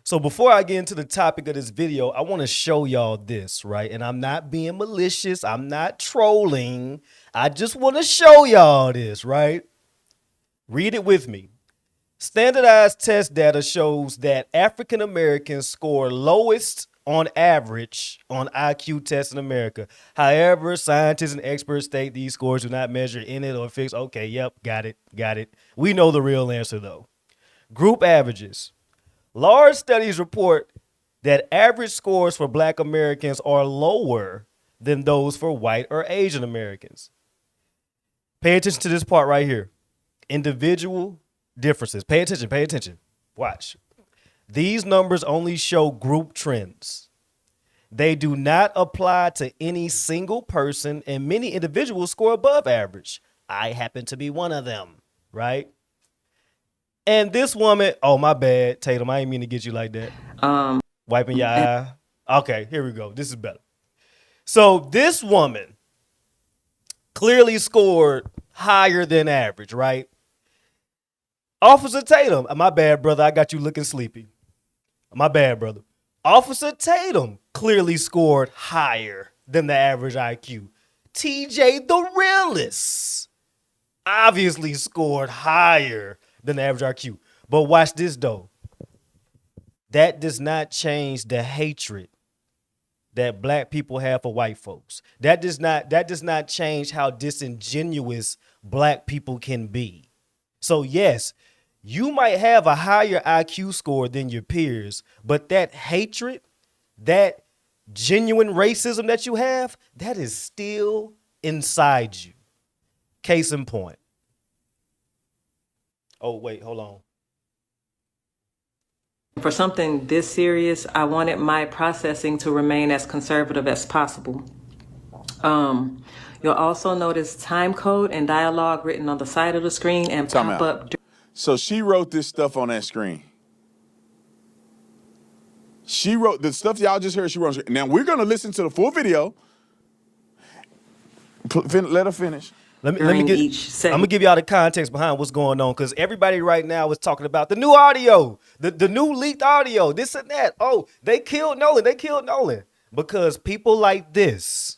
So before I get into the topic of this video, I want to show y'all this, right? And I'm not being malicious. I'm not trolling. I just want to show y'all this, right? Read it with me. Standardized test data shows that African Americans score lowest on average on IQ tests in America. However, scientists and experts state these scores do not measure in it or fix. Okay, yep, got it. We know the real answer though. Group averages. Large studies report that average scores for Black Americans are lower than those for white or Asian Americans. Pay attention to this part right here. Individual differences. Pay attention. Watch. These numbers only show group trends. They do not apply to any single person, and many individuals score above average. I happen to be one of them, right? And this woman, oh, my bad, Tatum, I didn't mean to get you like that. Wiping your eye. Okay, here we go. This is better. So this woman clearly scored higher than average, right? Officer Tatum, my bad, brother, I got you looking sleepy. My bad, brother. Officer Tatum clearly scored higher than the average IQ. TJ the realist obviously scored higher than the average IQ. But watch this though. That does not change the hatred that Black people have for white folks. That does not change how disingenuous Black people can be. So yes, you might have a higher IQ score than your peers, but that hatred, that genuine racism that you have, that is still inside you. Case in point. Oh, wait, hold on. For something this serious, I wanted my processing to remain as conservative as possible. You'll also notice time code and dialogue written on the side of the screen and pop up. So she wrote this stuff on that screen. She wrote the stuff y'all just heard. She wrote. Now we're gonna listen to the full video. Let her finish. I'm gonna give y'all the context behind what's going on, because everybody right now is talking about the new audio, the new leaked audio, this and that. Oh, they killed Nolan. Because people like this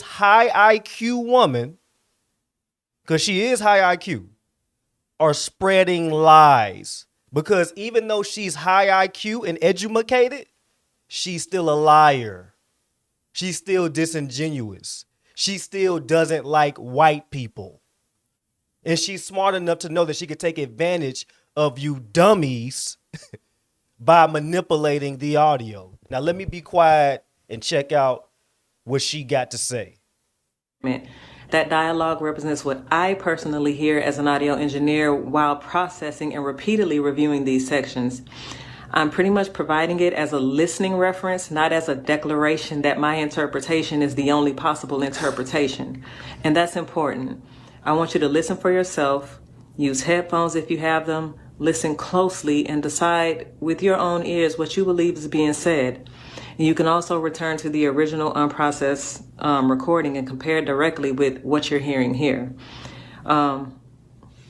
high IQ woman, because she is high IQ, are spreading lies. Because even though she's high IQ and educated, she's still a liar. She's still disingenuous. She still doesn't like white people. And she's smart enough to know that she could take advantage of you dummies by manipulating the audio. Now, let me be quiet and check out what she got to say. That dialogue represents what I personally hear as an audio engineer while processing and repeatedly reviewing these sections. I'm pretty much providing it as a listening reference, not as a declaration that my interpretation is the only possible interpretation. And that's important. I want you to listen for yourself, use headphones if you have them, listen closely, and decide with your own ears what you believe is being said. And you can also return to the original unprocessed recording and compare directly with what you're hearing here.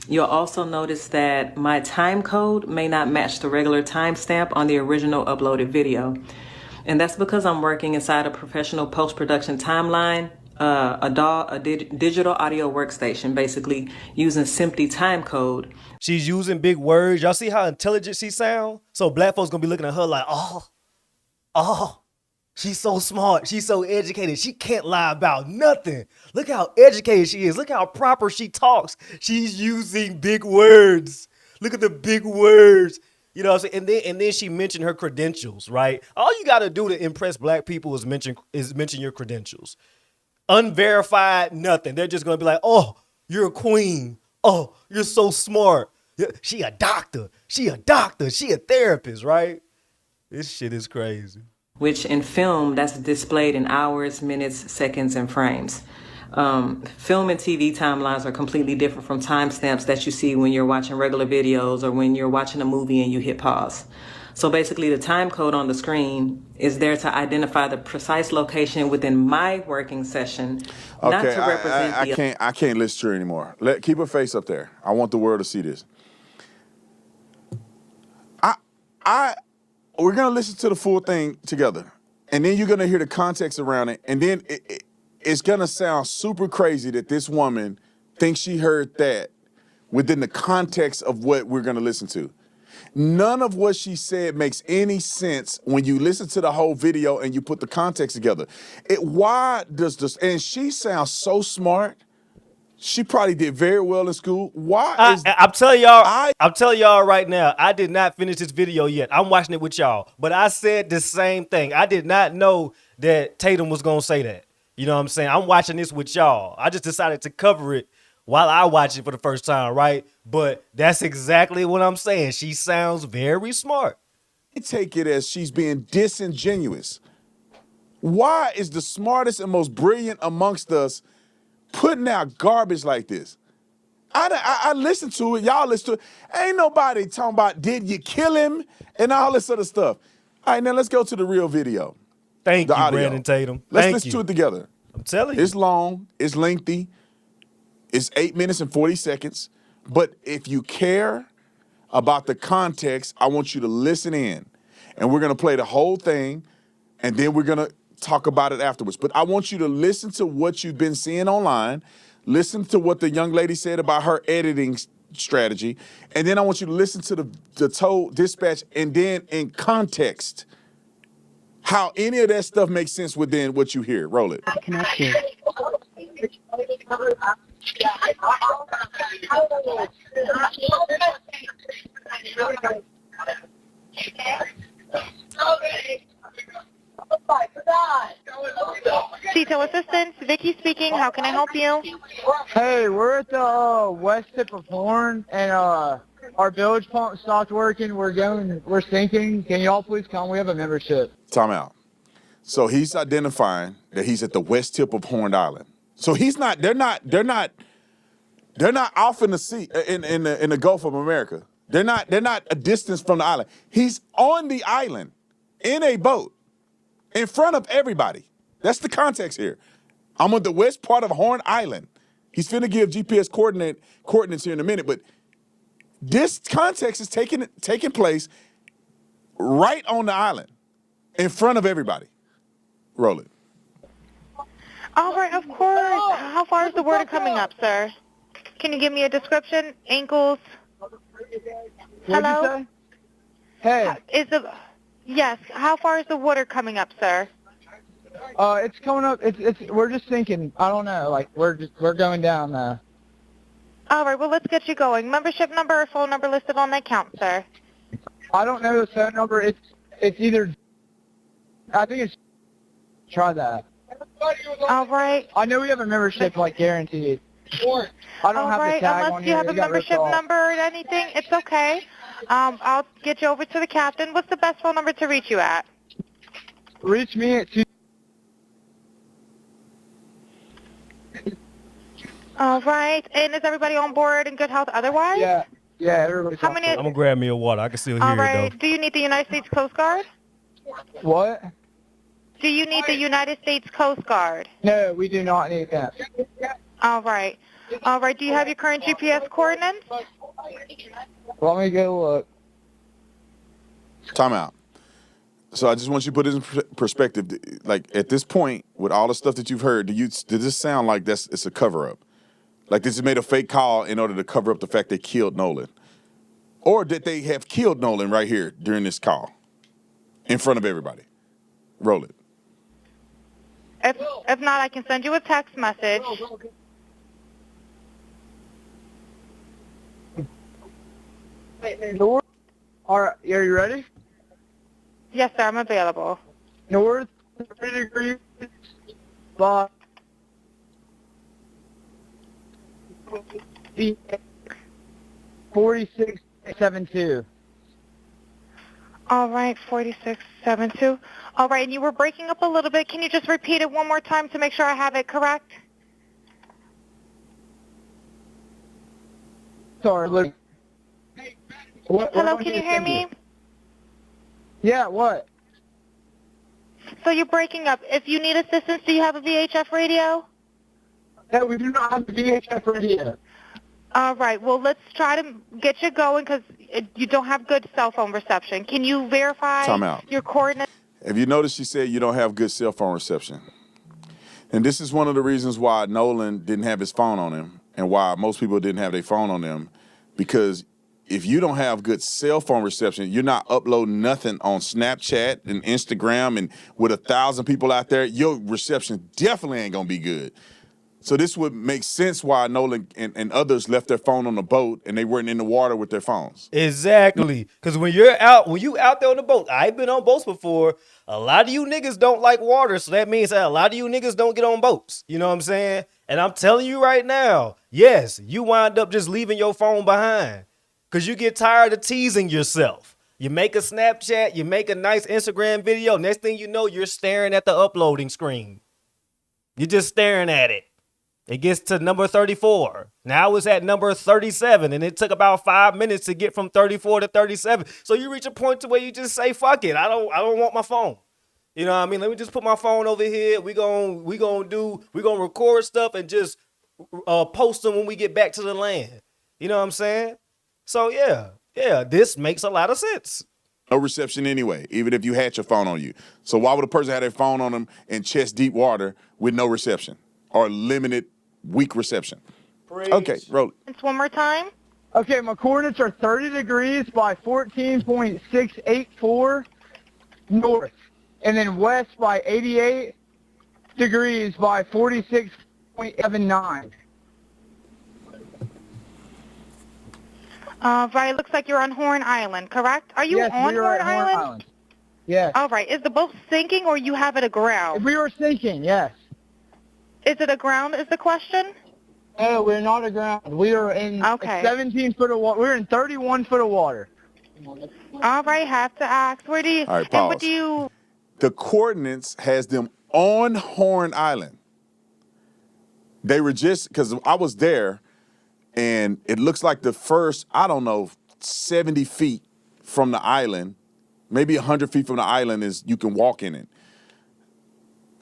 You'll also notice that my time code may not match the regular timestamp on the original uploaded video. And that's because I'm working inside a professional post-production timeline, a digital audio workstation, basically using SMPTE time code. She's using big words. Y'all see how intelligent she sounds? So Black folks gonna be looking at her like, oh, she's so smart. She's so educated. She can't lie about nothing. Look how educated she is. Look how proper she talks. She's using big words. Look at the big words. You know what I'm saying? And then she mentioned her credentials, right? All you got to do to impress Black people is mention your credentials. Unverified, nothing. They're just going to be like, oh, you're a queen. Oh, you're so smart. She a doctor. She a therapist, right? This shit is crazy. Which in film, that's displayed in hours, minutes, seconds, and frames. Film and TV timelines are completely different from timestamps that you see when you're watching regular videos or when you're watching a movie and you hit pause. So basically the time code on the screen is there to identify the precise location within my working session, not to represent I can't listen to her anymore. Keep her face up there. I want the world to see this. we're gonna listen to the full thing together, and then you're gonna hear the context around it, and then it's gonna sound super crazy that this woman thinks she heard that within the context of what we're gonna listen to. None of what she said makes any sense when you listen to the whole video and you put the context together. Why does this? And she sounds so smart. She probably did very well in school. Why is I'm telling y'all, I? I'm telling y'all right now, I did not finish this video yet. I'm watching it with y'all. But I said the same thing. I did not know that Tatum was gonna say that. You know what I'm saying? I'm watching this with y'all. I just decided to cover it while I watch it for the first time, right? But that's exactly what I'm saying. She sounds very smart. Take it as she's being disingenuous. Why is the smartest and most brilliant amongst us putting out garbage like this? I listened to it. Y'all listen to it. Ain't nobody talking about did you kill him and all this other stuff. All right, now let's go to the real video, Thank the you, audio. Brandon Tatum. Let's Thank listen to you. it together. I'm telling It's you. long. It's lengthy. It's 8 minutes and 40 seconds. But if you care about the context, I want you to listen in. And we're going to play the whole thing, and then we're going to talk about it afterwards. But I want you to listen to what you've been seeing online, listen to what the young lady said about her editing strategy, and then I want you to listen to the toll dispatch, and then in context, how any of that stuff makes sense within what you hear. Roll it. Connect you. Detail assistant, Vicky speaking. How can I help you? Hey, we're at the west tip of Horn, and our bilge pump stopped working. We're sinking. Can y'all please come? We have a membership. Time out. So he's identifying that he's at the west tip of Horn Island. So he's not. They're not off in the sea in the Gulf of America. They're not a distance from the island. He's on the island in a boat in front of everybody. That's the context here. I'm on the west part of Horn Island. He's finna give GPS coordinates here in a minute, but this context is taking place right on the island in front of everybody. Roll it. All right, of course. How far is the water coming up, sir? Can you give me a description? Ankles? What'd Hello? you say? Hey, Yes. How far is the water coming up, sir? it's coming up. We're just sinking. I don't know. Like we're going down. All right. Well, let's get you going. Membership number or phone number listed on the account, sir. I don't know the phone number. It's either. I think it's. Try that. All right. I know we have a membership, like guaranteed. I don't All have right. the tag on Unless you here. have a It got ripped membership off. number or anything, it's okay. I'll get you over to the captain. What's the best phone number to reach you at? Reach me at 2. All right. And is everybody on board in good health otherwise? Yeah, everybody's How on many- board. I'm gonna grab me a water. I can still hear All it right. though. Do you need the United States Coast Guard? What? Do you need the United States Coast Guard? No, we do not need that. All right. All right. Do you have your current GPS coordinates? Let me go look. Time out. So I just want you to put it in perspective. Like at this point, with all the stuff that you've heard, does this sound like it's a cover up? Like this is made a fake call in order to cover up the fact they killed Nolan, or that they have killed Nolan right here during this call, in front of everybody. Roll it. If not, I can send you a text message. North. All right, are you ready? Yes, sir. I'm available. North 30 degrees. But 4672. All right. 4672. All right. And you were breaking up a little bit. Can you just repeat it one more time to make sure I have it correct? Sorry, look. Hello. Can you hear me? Yeah, what? So you're breaking up. If you need assistance, do you have a VHF radio? No, we do not have the VHF radio. All right. Well, let's try to get you going because you don't have good cell phone reception. Can you verify Time out. your coordinates? Have you noticed she said you don't have good cell phone reception? And this is one of the reasons why Nolan didn't have his phone on him and why most people didn't have their phone on them, because if you don't have good cell phone reception, you're not uploading nothing on Snapchat and Instagram, and with 1,000 people out there, your reception definitely ain't gonna be good. So this would make sense why Nolan and others left their phone on the boat and they weren't in the water with their phones. Exactly. Because when you out there on the boat, I've been on boats before. A lot of you niggas don't like water, so that means that a lot of you niggas don't get on boats. You know what I'm saying? And I'm telling you right now, yes, you wind up just leaving your phone behind because you get tired of teasing yourself. You make a Snapchat, you make a nice Instagram video. Next thing you know, you're staring at the uploading screen. You're just staring at it. It gets to number 34. Now it's at number 37, and it took about 5 minutes to get from 34 to 37. So you reach a point to where you just say, "Fuck it, I don't want my phone." You know what I mean? Let me just put my phone over here. We gonna record stuff and just post them when we get back to the land. You know what I'm saying? So yeah, this makes a lot of sense. No reception anyway, even if you had your phone on you. So why would a person have their phone on them in chest deep water with no reception or limited weak reception? Preach. Okay, roll it. One more time. Okay, my coordinates are 30 degrees by 14.684 north, and then west by 88 degrees by 46.79. Right, it looks like you're on Horn Island, correct? Are you Yes, on we are Horn at Horn Island? Island. Yes. All right, is the boat sinking or you have it aground? We were sinking, yes. Is it aground is the question? No, we're not aground. We are in Okay. 17 foot of water. We're in 31 foot of water. All right, have to ask. Where do you, All right, and what pause. do you, The coordinates has them on Horn Island. They were just, because I was there, and it looks like the first, 70 feet from the island, maybe 100 feet from the island is you can walk in it.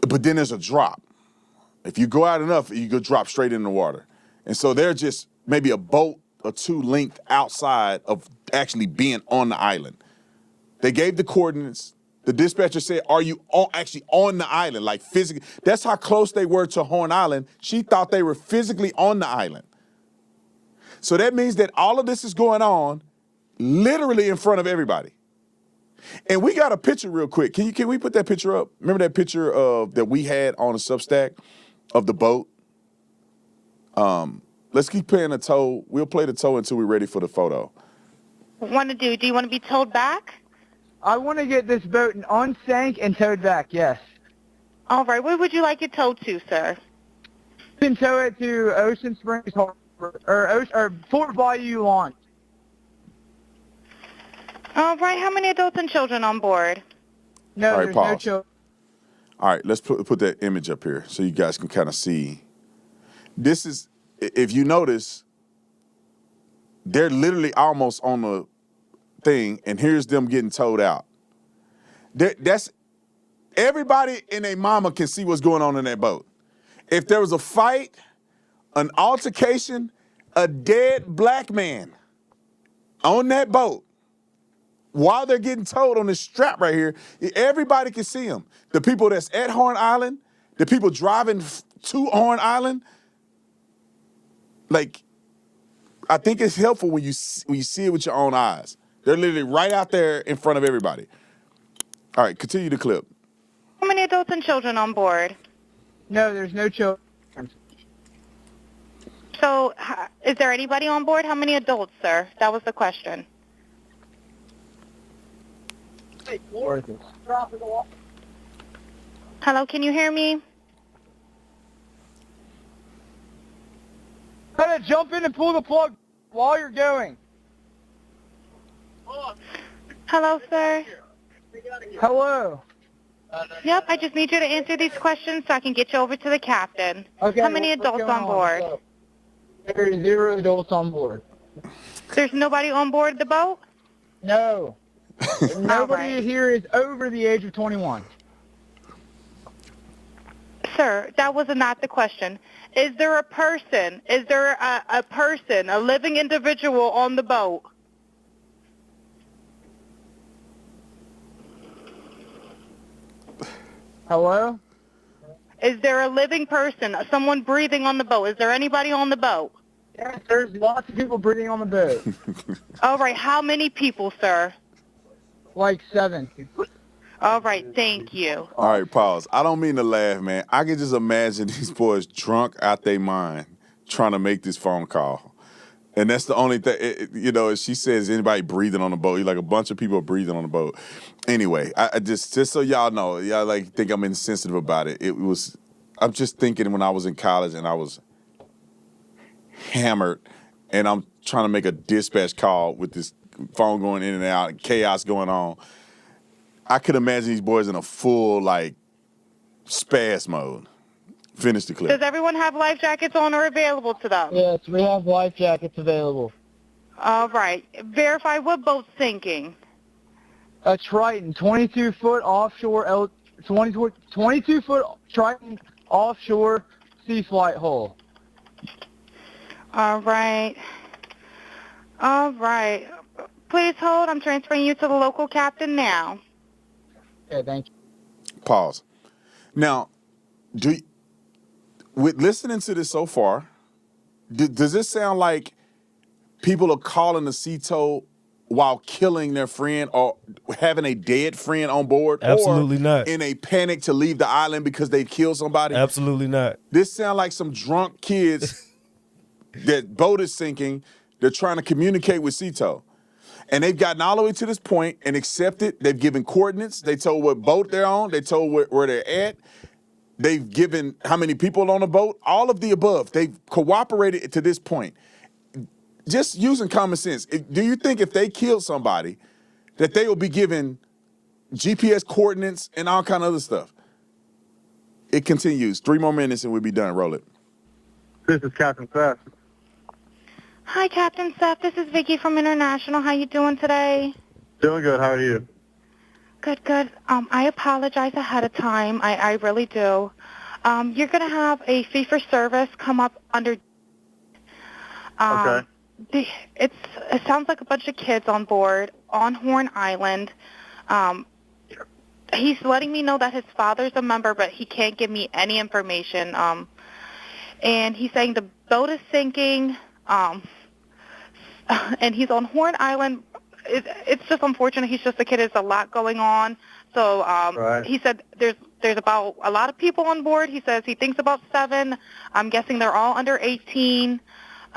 But then there's a drop. If you go out enough, you could drop straight in the water. And so they're just maybe a boat or two length outside of actually being on the island. They gave the coordinates. The dispatcher said, "Are you actually on the island, like physically?" That's how close they were to Horn Island. She thought they were physically on the island. So that means that all of this is going on literally in front of everybody. And we got a picture real quick. Can we put that picture up? Remember that picture that we had on a Substack of the boat? Let's keep playing the tow. We'll play the tow until we're ready for the photo. want to do? Do you want to be towed back? I want to get this boat unsank and towed back, yes. All right, where would you like it towed to, sir? You can tow it to Ocean Springs Harbor, or Fort Bayou Launch. All right, how many adults and children on board? No, All right, there's no pause. children. All right, let's put that image up here so you guys can kind of see. This is, if you notice, they're literally almost on the thing, and here's them getting towed out. That's everybody and their mama can see what's going on in that boat. If there was a fight, an altercation, a dead black man on that boat, while they're getting towed on this strap right here, everybody can see them. The people that's at Horn Island, the people driving to Horn Island. Like, I think it's helpful when you see it with your own eyes. They're literally right out there in front of everybody. All right, continue the clip. How many adults and children on board? No, there's no children. So, is there anybody on board? How many adults, sir? That was the question. Hello, can you hear me? Gotta jump in and pull the plug while you're going. Hello, sir. Hello. Yep, I just need you to answer these questions so I can get you over to the captain. Okay. How many what's adults going on board? There are 0 adults on board. There's nobody on board the boat? No. Nobody right. here is over the age of 21. Sir, that was not the question. Is there a person? Is there a person, a living individual on the boat? Hello? Is there a living person, someone breathing on the boat? Is there anybody on the boat? Yes, there's lots of people breathing on the boat. All right, how many people, sir? Like 7. All right, thank you. All right, pause. I don't mean to laugh, man. I can just imagine these boys drunk out their mind trying to make this phone call. And that's the only thing, you know, she says, anybody breathing on the boat? You're like, a bunch of people are breathing on the boat. Anyway, I just so y'all know, y'all like think I'm insensitive about it. I'm just thinking when I was in college and I was hammered and I'm trying to make a dispatch call with this phone going in and out and chaos going on. I could imagine these boys in a full, like, spaz mode. Finish the clip. Does everyone have life jackets on or available to them? Yes, we have life jackets available. All right. Verify what boat's sinking. A Triton, 22-foot offshore, 22-foot Triton offshore sea flight hull. All right. All right. Please hold. I'm transferring you to the local captain now. Okay, thank you. Pause. Now, with listening to this so far, does this sound like people are calling the sea tow while killing their friend or having a dead friend on board? Absolutely or not. in a panic to leave the island because they've killed somebody? Absolutely not. This sound like some drunk kids that boat is sinking. They're trying to communicate with sea tow. And they've gotten all the way to this point and accepted. They've given coordinates. They told what boat they're on. They told where they're at. They've given how many people on the boat. All of the above. They've cooperated to this point. Just using common sense. Do you think if they killed somebody that they will be given GPS coordinates and all kind of other stuff? It continues. 3 more minutes and we'll be done. Roll it. This is Captain Seth. Hi, Captain Seth. This is Vicky from International. How you doing today? Doing good. How are you? Good, good. I apologize ahead of time. I really do. You're going to have a fee for service come up under... Okay. It sounds like a bunch of kids on board on Horn Island. He's letting me know that his father's a member, but he can't give me any information. And he's saying the boat is sinking, and he's on Horn Island. It's just unfortunate. He's just a kid. There's a lot going on. So Right. he said there's about a lot of people on board. He says he thinks about 7. I'm guessing they're all under 18.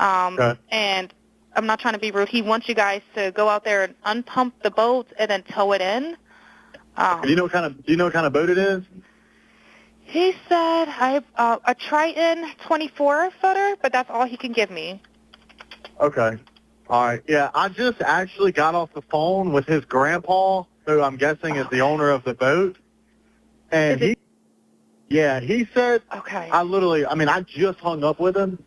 Okay. And I'm not trying to be rude. He wants you guys to go out there and unpump the boat and then tow it in. Do you know what kind of boat it is? He said a Triton 24-footer, but that's all he can give me. Okay. All right. Yeah, I just actually got off the phone with his grandpa, who I'm guessing is the owner of the boat. And he said, Okay. I just hung up with him.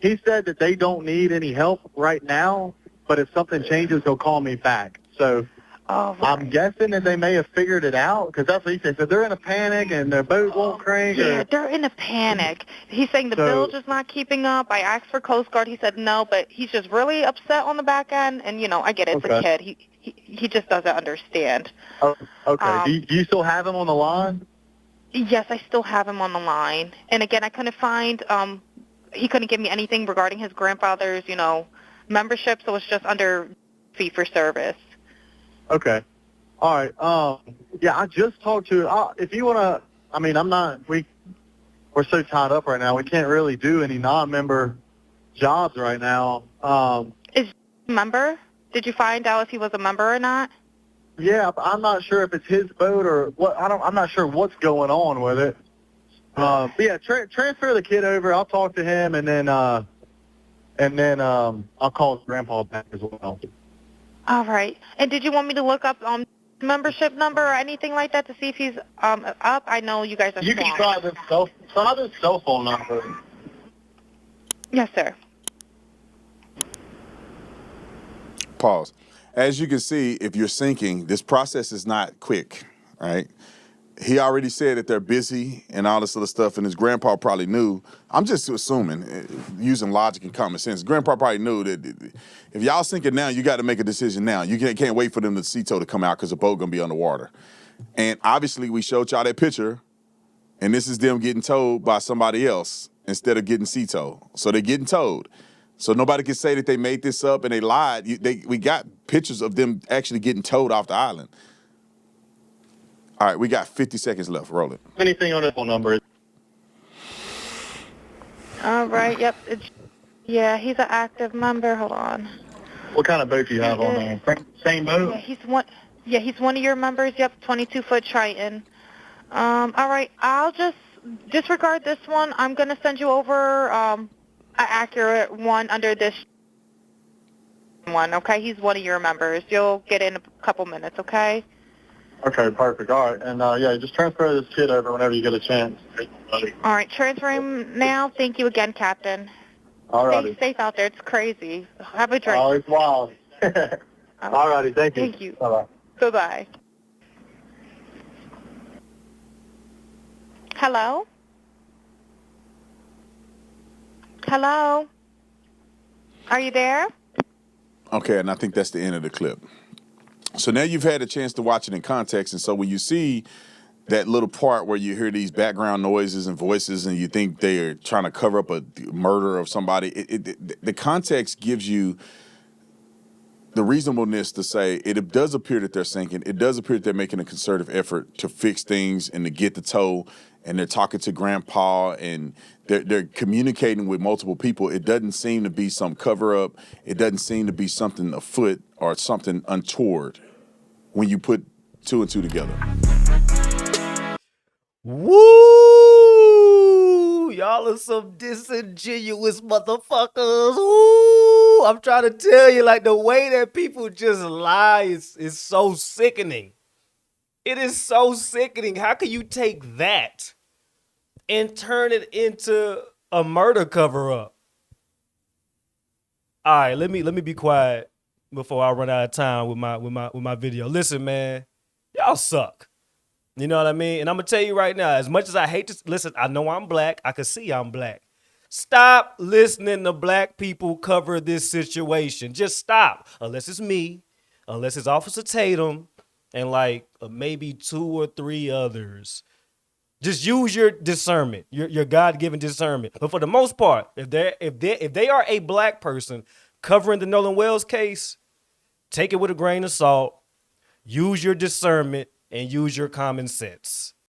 He said that they don't need any help right now, but if something changes, he'll call me back. So All right. I'm guessing that they may have figured it out, because that's what he said. So they're in a panic and their boat won't crank. Yeah, they're in a panic. He's saying the bilge is not keeping up. I asked for Coast Guard. He said no, but he's just really upset on the back end. And, I get it. It's a kid. He just doesn't understand. Oh, okay. Do you still have him on the line? Yes, I still have him on the line. And, again, I couldn't find he couldn't give me anything regarding his grandfather's, membership, so it's just under fee for service. Okay. All right. Yeah, I just talked to, if you want to, we're so tied up right now. We can't really do any non-member jobs right now. Is he a member? Did you find out if he was a member or not? Yeah, I'm not sure if it's his boat or what. I'm not sure what's going on with it. But yeah, transfer the kid over. I'll talk to him, and then I'll call his grandpa back as well. All right. And did you want me to look up membership number or anything like that to see if he's up? I know you guys are You can swamped. try this cell phone number. Yes, sir. Pause. As you can see, if you're sinking, this process is not quick, right? He already said that they're busy and all this other stuff, and his grandpa probably knew. I'm just assuming, using logic and common sense, grandpa probably knew that if y'all sinking now, you got to make a decision now. You can't wait for them to see to come out because the boat gonna be underwater. And obviously, we showed y'all that picture, and this is them getting towed by somebody else instead of getting sea-towed. So they're getting towed. So nobody can say that they made this up and they lied. We got pictures of them actually getting towed off the island. All right, we got 50 seconds left. Roll it. Anything on his phone number? All right. Yep. Yeah, he's an active member. Hold on. What kind of boat do you have on there? Same boat? Yeah, he's one. Yeah, he's one of your members. Yep, 22-foot Triton. All right. I'll just disregard this one. I'm gonna send you over an accurate one under this one. Okay. He's one of your members. You'll get in a couple minutes. Okay. Okay, perfect. All right. And, yeah, just transfer this kid over whenever you get a chance. All right. Transfer him now. Thank you again, Captain. All Stay righty. safe out there. It's crazy. Have a drink. Oh, it's wild. All righty. Thank you. Thank you. Bye-bye. Bye-bye. Hello? Hello? Are you there? Okay, and I think that's the end of the clip. So now you've had a chance to watch it in context, and so when you see that little part where you hear these background noises and voices and you think they're trying to cover up a murder of somebody, the context gives you the reasonableness to say it does appear that they're sinking. It does appear that they're making a concerted effort to fix things and to get the tow, and they're talking to grandpa and they're communicating with multiple people. It doesn't seem to be some cover up. It doesn't seem to be something afoot or something untoward when you put two and two together. Woo! Y'all are some disingenuous motherfuckers. Woo! I'm trying to tell you, like, the way that people just lie is so sickening. It is so sickening. How can you take that and turn it into a murder cover-up? All right, let me be quiet before I run out of time with my video. Listen, man, y'all suck. You know what I mean? And I'm gonna tell you right now, as much as I hate to listen, I know I'm black. I can see I'm black. Stop listening to black people cover this situation. Just stop. Unless it's me, unless it's Officer Tatum, and like maybe 2 or 3 others. Just use your discernment, your God-given discernment. But for the most part, if they are a black person covering the Nolan Wells case, take it with a grain of salt. Use your discernment and use your common sense.